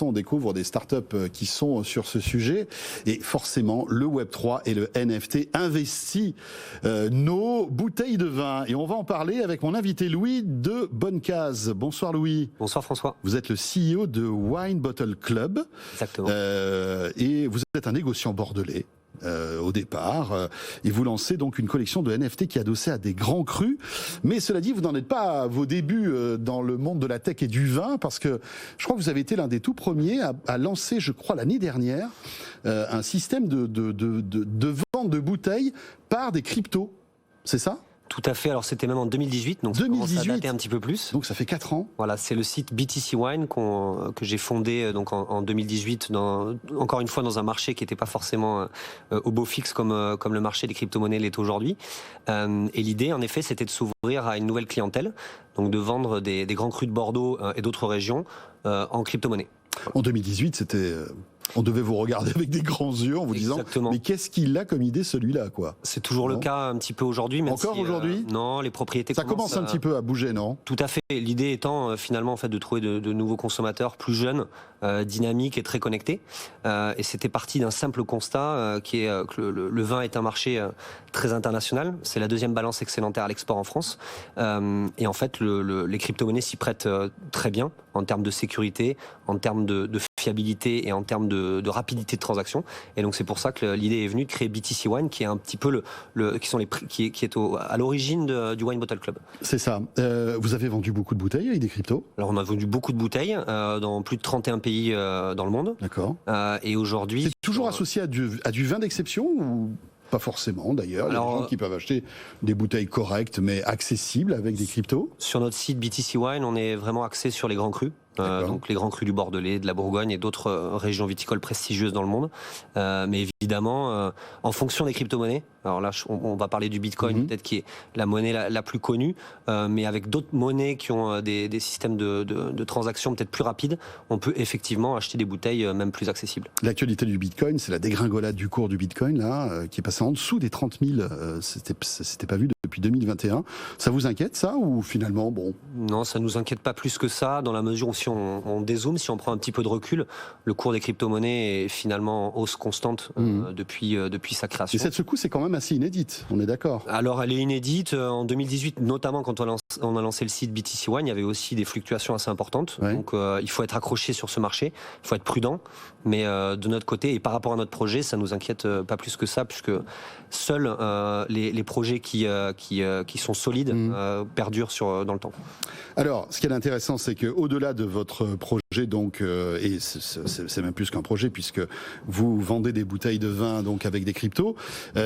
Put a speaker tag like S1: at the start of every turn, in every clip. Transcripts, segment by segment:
S1: On découvre des startups qui sont sur ce sujet et forcément le Web3 et le NFT investissent nos bouteilles de vin. Et on va en parler avec mon invité Louis de Bonnecase. Bonsoir Louis.
S2: Bonsoir François.
S1: Vous êtes le CEO de Wine Bottle Club.
S2: Exactement.
S1: Et vous êtes un négociant bordelais. Au départ, et vous lancez donc une collection de NFT qui est adossée à des grands crus. Mais cela dit, vous n'en êtes pas à vos débuts dans le monde de la tech et du vin, parce que je crois que vous avez été l'un des tout premiers à lancer, je crois l'année dernière, un système de vente de bouteilles par des cryptos. C'est ça ?
S2: Tout à fait, alors c'était même en 2018, donc ça commence à dater un petit peu plus.
S1: Donc ça fait 4 ans.
S2: Voilà, c'est le site BTC Wine que j'ai fondé donc en 2018, encore une fois dans un marché qui n'était pas forcément au beau fixe comme le marché des crypto-monnaies l'est aujourd'hui. Et l'idée, en effet, c'était de s'ouvrir à une nouvelle clientèle, donc de vendre des grands crus de Bordeaux et d'autres régions en crypto-monnaie.
S1: En 2018, c'était... On devait vous regarder avec des grands yeux en vous disant mais qu'est-ce qu'il a comme idée celui-là quoi.
S2: C'est toujours le cas un petit peu aujourd'hui.
S1: Encore aujourd'hui
S2: non, les propriétés
S1: ça commence un petit peu à bouger, non?
S2: Tout à fait. L'idée étant finalement en fait de trouver de nouveaux consommateurs plus jeunes, dynamiques et très connectés. Et c'était parti d'un simple constat qui est que le vin est un marché très international. C'est la deuxième balance excédentaire à l'export en France. Et en fait les crypto-monnaies s'y prêtent très bien en termes de sécurité, en termes de fiabilité et en termes de rapidité de transaction. Et donc c'est pour ça que l'idée est venue de créer BTC Wine, qui est un petit peu qui est à l'origine du Wine Bottle Club.
S1: C'est ça. Vous avez vendu beaucoup de bouteilles avec des cryptos?
S2: Alors on a vendu beaucoup de bouteilles dans plus de 31 pays dans le monde.
S1: D'accord.
S2: Et aujourd'hui...
S1: C'est toujours associé à du vin d'exception ou pas forcément d'ailleurs? Il y a des gens qui peuvent acheter des bouteilles correctes mais accessibles avec des cryptos.
S2: Sur notre site BTC Wine, on est vraiment axé sur les grands crus. Donc les grands crus du Bordelais, de la Bourgogne et d'autres régions viticoles prestigieuses dans le monde. Mais évidemment, en fonction des crypto-monnaies, alors là on va parler du Bitcoin peut-être qui est la monnaie la plus connue, mais avec d'autres monnaies qui ont des systèmes de transactions peut-être plus rapides, on peut effectivement acheter des bouteilles même plus accessibles.
S1: L'actualité du Bitcoin, c'est la dégringolade du cours du Bitcoin là, qui est passé en dessous des 30 000. C'était pas vu depuis 2021. Ça vous inquiète ça ou finalement bon?
S2: Non, ça nous inquiète pas plus que ça dans la mesure où si on dézoome, si on prend un petit peu de recul, le cours des crypto-monnaies est finalement en hausse constante depuis sa création.
S1: Et cette secousse est quand même assez inédite, on est d'accord?
S2: Alors elle est inédite. En 2018, notamment quand on a lancé le site BTC Wine, il y avait aussi des fluctuations assez importantes. Ouais. Donc il faut être accroché sur ce marché, il faut être prudent. Mais de notre côté, et par rapport à notre projet, ça nous inquiète pas plus que ça, puisque seuls les projets qui sont solides perdurent dans le temps.
S1: Alors, ce qui est intéressant, c'est qu'au-delà de votre projet, donc, et c'est même plus qu'un projet, puisque vous vendez des bouteilles de vin donc avec des cryptos,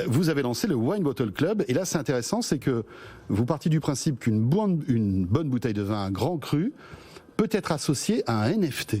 S1: vous avez lancé le Wine Bottle Club. Et là, c'est intéressant, c'est que vous partez du principe qu'une bonne bouteille de vin, un grand cru, peut être associée à un NFT.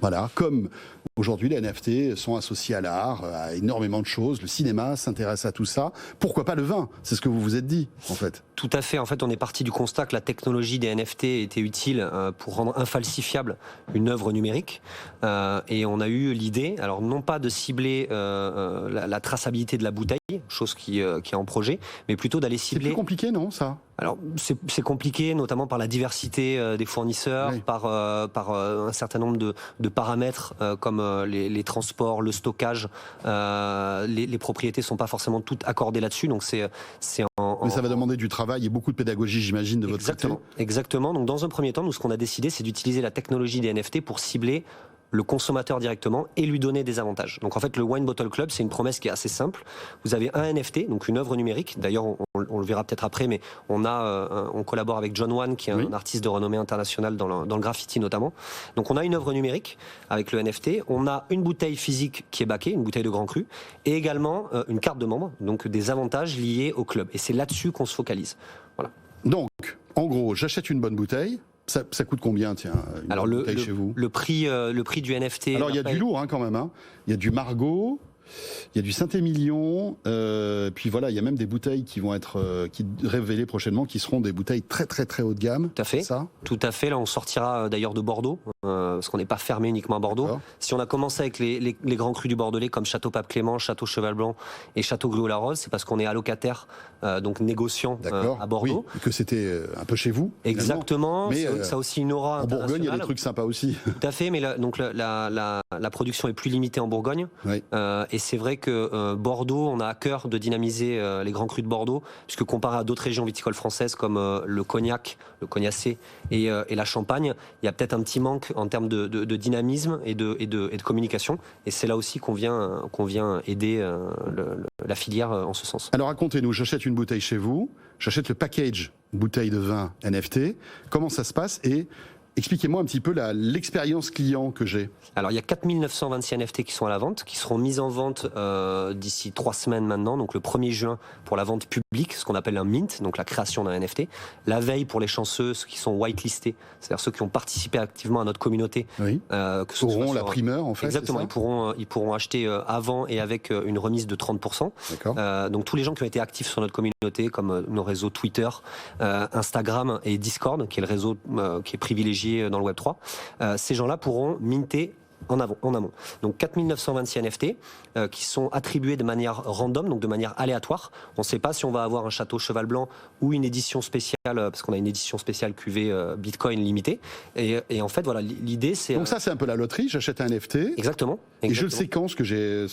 S1: Voilà, comme aujourd'hui les NFT sont associés à l'art, à énormément de choses, le cinéma s'intéresse à tout ça, pourquoi pas le vin? C'est ce que vous vous êtes dit en fait.
S2: Tout à fait, en fait on est parti du constat que la technologie des NFT était utile pour rendre infalsifiable une œuvre numérique et on a eu l'idée, alors non pas de cibler la traçabilité de la bouteille, chose qui est en projet, mais plutôt d'aller cibler...
S1: C'est plus compliqué non ça?
S2: Alors c'est compliqué, notamment par la diversité des fournisseurs, oui. par un certain nombre de paramètres comme les transports, le stockage. Les propriétés sont pas forcément toutes accordées là-dessus, donc
S1: Mais ça va demander du travail et beaucoup de pédagogie, j'imagine, de votre côté.
S2: Exactement. Donc dans un premier temps, nous ce qu'on a décidé, c'est d'utiliser la technologie des NFT pour cibler le consommateur directement et lui donner des avantages. Donc en fait, le Wine Bottle Club, c'est une promesse qui est assez simple. Vous avez un NFT, donc une œuvre numérique. D'ailleurs, on le verra peut-être après, mais on collabore avec John Wan, qui est un artiste de renommée internationale dans le graffiti notamment. Donc on a une œuvre numérique avec le NFT. On a une bouteille physique qui est backée, une bouteille de Grand Cru, et également une carte de membre, donc des avantages liés au club. Et c'est là-dessus qu'on se focalise. Voilà.
S1: Donc, en gros, j'achète une bonne bouteille. Ça coûte combien, tiens, une bouteille chez vous?
S2: Le prix du NFT...
S1: Alors, il y a du lourd, hein, quand même. Hein. Il y a du Margaux, il y a du Saint-Émilion, puis voilà, il y a même des bouteilles qui vont être révélées prochainement, qui seront des bouteilles très très très haut de gamme.
S2: Tout à fait.
S1: Ça.
S2: Tout à fait. Là, on sortira d'ailleurs de Bordeaux, parce qu'on n'est pas fermé uniquement à Bordeaux. Si on a commencé avec les grands crus du Bordelais, comme Château Pape Clément, Château Cheval Blanc et Château Gruau-la-Rose, c'est parce qu'on est allocataire, donc négociant à Bordeaux.
S1: Oui, que c'était un peu chez vous.
S2: Exactement. Mais ça a aussi une aura
S1: en Bourgogne, il y a des trucs sympas aussi.
S2: Tout à fait, mais la production est plus limitée en Bourgogne.
S1: Oui.
S2: Et c'est vrai que Bordeaux, on a à cœur de dynamiser les grands crus de Bordeaux, puisque comparé à d'autres régions viticoles françaises comme le Cognac, le Cognacé et la Champagne, il y a peut-être un petit manque en termes de dynamisme et de communication. Et c'est là aussi qu'on vient aider la filière en ce sens.
S1: Alors racontez-nous, j'achète une bouteille chez vous, j'achète le package bouteille de vin NFT. Comment ça se passe et expliquez-moi un petit peu l'expérience client que j'ai.
S2: Alors il y a 4926 NFT qui sont à la vente, qui seront mis en vente d'ici 3 semaines maintenant, donc le 1er juin pour la vente publique, ce qu'on appelle un mint, donc la création d'un NFT. La veille pour les chanceux, ceux qui sont whitelistés, c'est-à-dire ceux qui ont participé activement à notre communauté.
S1: Oui. Auront la primeur en fait.
S2: Exactement, ils pourront acheter avant et avec une remise de 30%.
S1: D'accord.
S2: Donc tous les gens qui ont été actifs sur notre communauté, comme nos réseaux Twitter, Instagram et Discord, qui est le réseau qui est privilégié dans le Web3, ces gens-là pourront minter en amont. Donc 4926 NFT qui sont attribués de manière random, donc de manière aléatoire. On ne sait pas si on va avoir un château cheval blanc ou une édition spéciale, parce qu'on a une édition spéciale QV Bitcoin limitée. Et en fait, voilà, l'idée c'est...
S1: Donc ça, c'est un peu la loterie, j'achète un NFT.
S2: Exactement.
S1: Et je le séquence que j'ai...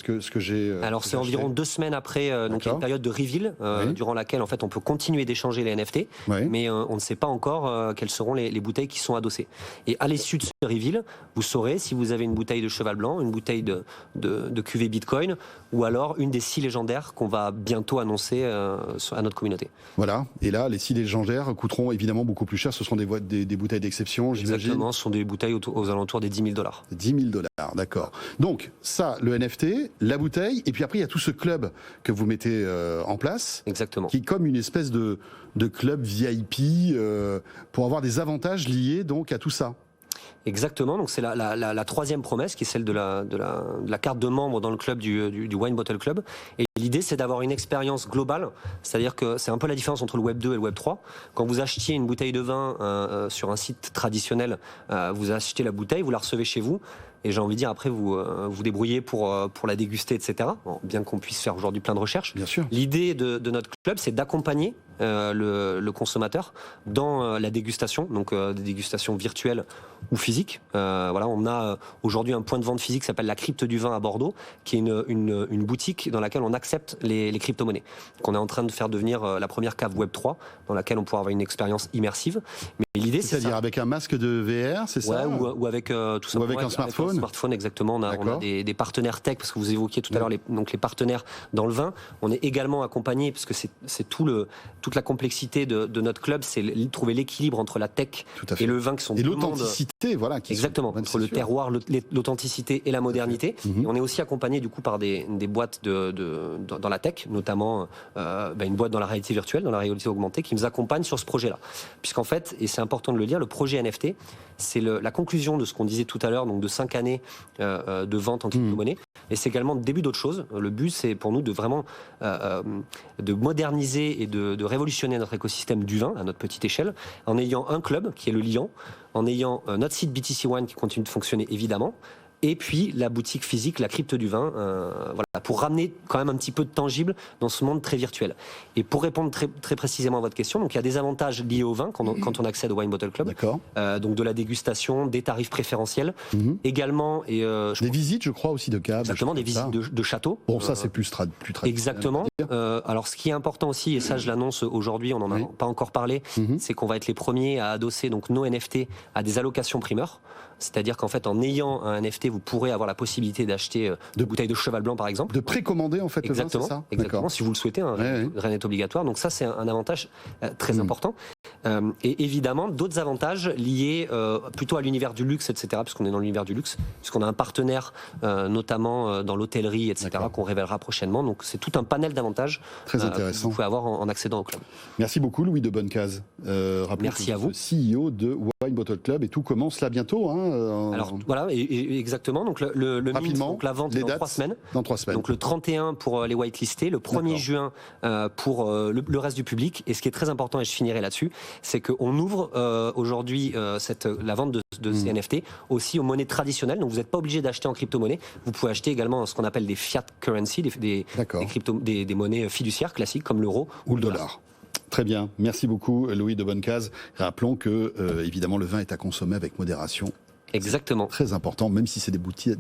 S2: Alors c'est environ 2 semaines après, donc il y a une période de reveal, durant laquelle en fait on peut continuer d'échanger les NFT, mais on ne sait pas encore quelles seront les bouteilles qui sont adossées. Et à l'issue de ce reveal, vous saurez si vous avez une bouteille de cheval blanc, une bouteille de QV Bitcoin, ou alors une des 6 légendaires qu'on va bientôt annoncer à notre communauté. Voilà.
S1: Et là, les 6 légendaires coûteront évidemment beaucoup plus cher. Ce seront des bouteilles d'exception, j'imagine.
S2: Exactement, ce sont des bouteilles aux alentours des $10 000.
S1: $10 000, d'accord. Donc ça, le NFT, la bouteille, et puis après il y a tout ce club que vous mettez en place.
S2: Exactement.
S1: Qui est comme une espèce de club VIP pour avoir des avantages liés donc à tout ça.
S2: Exactement, donc c'est la troisième promesse qui est celle de la carte de membre dans le club du Wine Bottle Club. Et l'idée c'est d'avoir une expérience globale, c'est-à-dire que c'est un peu la différence entre le Web 2 et le Web 3. Quand vous achetiez une bouteille de vin sur un site traditionnel, vous achetez la bouteille, vous la recevez chez vous. Et j'ai envie de dire, après, vous débrouillez pour la déguster, etc. Bon, bien qu'on puisse faire aujourd'hui plein de recherches.
S1: Bien sûr.
S2: L'idée de notre club, c'est d'accompagner le consommateur dans la dégustation, donc des dégustations virtuelles ou physiques. Voilà, on a aujourd'hui un point de vente physique qui s'appelle la Crypte du Vin à Bordeaux, qui est une boutique dans laquelle on accepte les crypto-monnaies. Qu'on est en train de faire devenir la première cave Web 3, dans laquelle on pourra avoir une expérience immersive. Mais l'idée,
S1: c'est-à-dire avec un masque de VR, c'est ça?
S2: Ou avec tout simplement
S1: avec un smartphone.
S2: Avec un smartphone, exactement. On a des partenaires tech, parce que vous évoquiez tout à l'heure les partenaires dans le vin. On est également accompagné, parce que c'est toute la complexité de notre club, c'est trouver l'équilibre entre la tech et le vin qui sont
S1: et l'authenticité, voilà.
S2: Exactement, entre le terroir, l'authenticité et la modernité. Et on est aussi accompagné du coup par des boîtes dans la tech, notamment une boîte dans la réalité virtuelle, dans la réalité augmentée, qui nous accompagne sur ce projet-là. Puisqu'en fait, et c'est important de le dire, le projet NFT, c'est la conclusion de ce qu'on disait tout à l'heure, donc de 5 années de vente en crypto-monnaie. Et c'est également le début d'autre chose. Le but, c'est pour nous de vraiment de moderniser et de révolutionner notre écosystème du vin à notre petite échelle, en ayant un club qui est le Lion, en ayant notre site BTC Wine qui continue de fonctionner évidemment, et puis la boutique physique, la Crypte du Vin, voilà, pour ramener quand même un petit peu de tangible dans ce monde très virtuel. Et pour répondre très, très précisément à votre question, donc il y a des avantages liés au vin quand on accède au Wine Bottle Club.
S1: D'accord.
S2: Donc de la dégustation, des tarifs préférentiels, également
S1: des visites, je crois aussi de caves.
S2: Exactement, des visites de châteaux.
S1: Bon, ça c'est plus traditionnel.
S2: Exactement. Alors ce qui est important aussi, et ça je l'annonce aujourd'hui, on n'en a pas encore parlé, c'est qu'on va être les premiers à adosser donc nos NFT à des allocations primeurs. C'est-à-dire qu'en fait, en ayant un NFT, vous pourrez avoir la possibilité d'acheter de bouteilles de cheval blanc, par exemple.
S1: De précommander, en fait,
S2: exactement,
S1: le vin, c'est ça?
S2: Exactement, si vous le souhaitez, un grain est obligatoire. Donc ça, c'est un avantage très important. Et évidemment, d'autres avantages liés plutôt à l'univers du luxe, etc., puisqu'on est dans l'univers du luxe, puisqu'on a un partenaire, notamment dans l'hôtellerie, etc., qu'on révélera prochainement. Donc c'est tout un panel d'avantages
S1: Très
S2: que
S1: intéressant.
S2: vous pouvez avoir en accédant au club.
S1: Merci beaucoup, Louis de Bonnecase.
S2: Merci à vous.
S1: CEO de Wine Bottle Club, et tout commence là bientôt.
S2: Alors voilà, et exactement. Donc le mint, donc la vente
S1: les
S2: dans
S1: dates
S2: 3 semaines.
S1: Dans 3 semaines.
S2: Donc le 31 pour les whitelistés, le 1er juin pour le reste du public. Et ce qui est très important, et je finirai là-dessus, c'est qu'on ouvre aujourd'hui la vente de ces NFT aussi aux monnaies traditionnelles. Donc vous n'êtes pas obligé d'acheter en crypto-monnaie. Vous pouvez acheter également ce qu'on appelle des fiat currency, des monnaies fiduciaires classiques comme l'euro
S1: ou le dollar. Très bien, merci beaucoup Louis de Bonnecase. Rappelons que évidemment le vin est à consommer avec modération.
S2: Exactement.
S1: Très important, même si c'est des bouteilles